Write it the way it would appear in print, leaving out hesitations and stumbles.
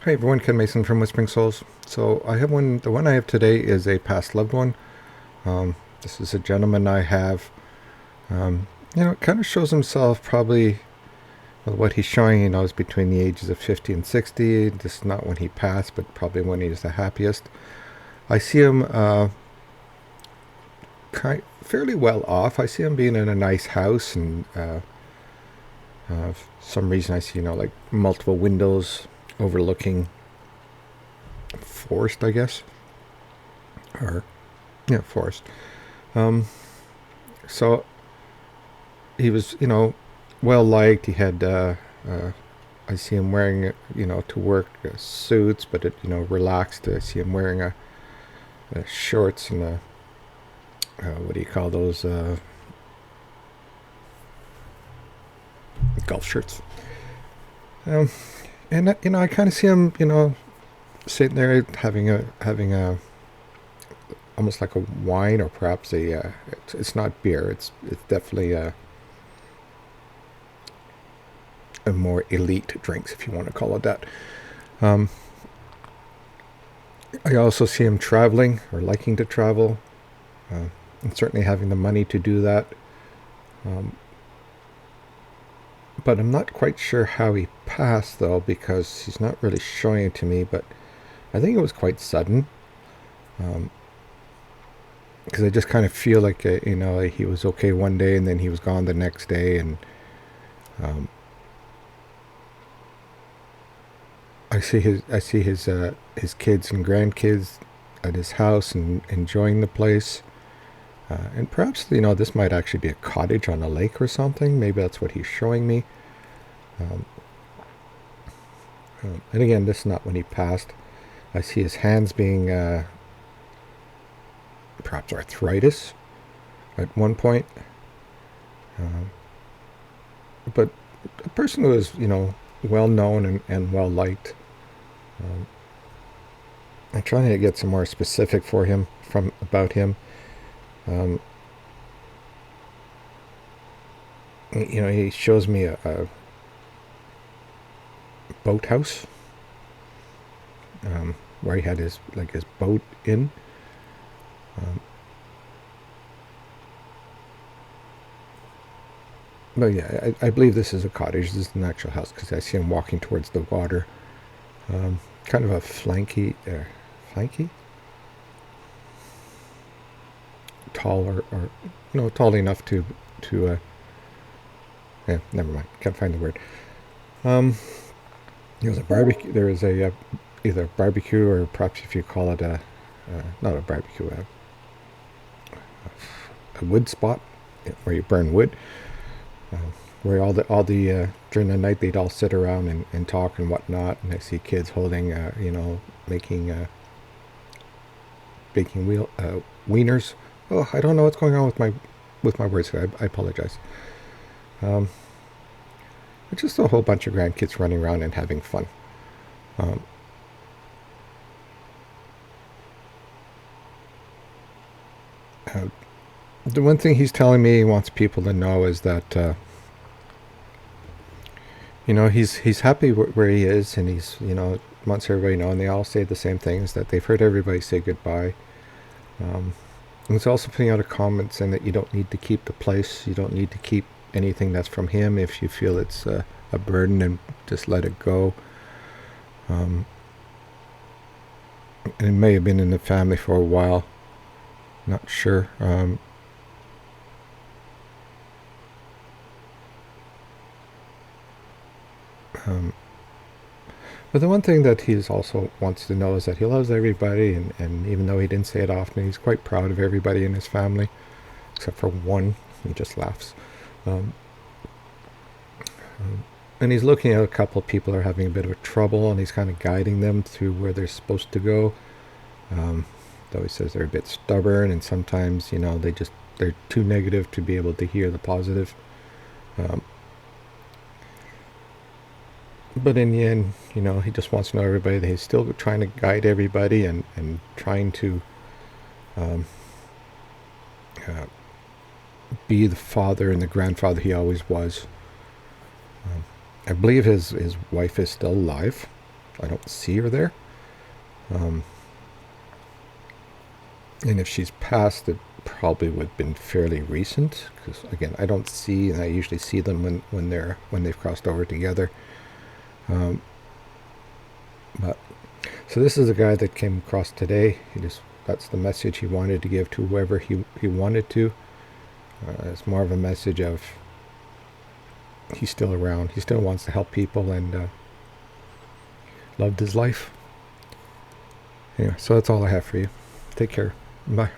Hi everyone, Ken Mason from Whispering Souls. So I have one. The one I have today is a past loved one. This is a gentleman I have. It kind of shows himself probably what he's showing. Is between the ages of 50 and 60. This is not when he passed, but probably when he was the happiest. I see him fairly well off. I see him being in a nice house, and for some reason I see like multiple windows overlooking forest, I guess, or yeah, forest. Um, so he was, well liked. He had, I see him wearing, to work suits, but relaxed. I see him wearing a shorts and what do you call those? Golf shirts. Um, and I kind of see him, sitting there having a almost like a wine, or perhaps it's not beer. It's definitely a more elite drinks, if you want to call it that. Um, I also see him traveling, or liking to travel, and certainly having the money to do that. Um, but I'm not quite sure how he passed, though, because he's not really showing it to me. But I think it was quite sudden. Because I just kind of feel like he was okay one day and then he was gone the next day, and um, I see his kids and grandkids at his house and enjoying the place. And perhaps this might actually be a cottage on a lake or something. Maybe that's what he's showing me. Um, and again, this is not when he passed. I see his hands being perhaps arthritis at one point. Um, but a person who is well known and well liked. Um, I'm trying to get some more specific about him. Um, he shows me a boathouse, where he had his boat in. Um, but yeah, I believe this is a cottage. This is an actual house because I see him walking towards the water. Kind of a flanky, tall, or tall enough to yeah, never mind. Can't find the word. There's a barbecue. There is a either barbecue, or perhaps if you call it not a barbecue, a wood spot where you burn wood. Uh, where all the during the night they'd all sit around and talk and whatnot, and I see kids holding making baking wieners. Oh, I don't know what's going on with my words. I apologize. Um, it's just a whole bunch of grandkids running around and having fun. Um, uh, the one thing he's telling me he wants people to know is that he's happy where he is, and he's wants everybody to know, and they all say the same things, that they've heard everybody say goodbye. And he's also putting out a comment saying that you don't need to keep the place, you don't need to keep anything that's from him if you feel it's a burden, and just let it go. Um, and it may have been in the family for a while, not sure. Um, but the one thing that he's also wants to know is that he loves everybody, and even though he didn't say it often, he's quite proud of everybody in his family, except for one. He just laughs. Um, and he's looking at a couple of people that are having a bit of a trouble, and he's kind of guiding them to where they're supposed to go. Um, though he says they're a bit stubborn, and sometimes they're too negative to be able to hear the positive. Um, but in the end, he just wants to know everybody that he's still trying to guide everybody, and trying to um, uh, be the father and the grandfather he always was. Um, I believe his wife is still alive. I don't see her there. And if she's passed, it probably would have been fairly recent, because again, I don't see, and I usually see them when they've crossed over together. But so this is a guy that came across today. That's the message he wanted to give to whoever he wanted to. It's more of a message of he's still around. He still wants to help people, and loved his life. Anyway, so that's all I have for you. Take care. Bye.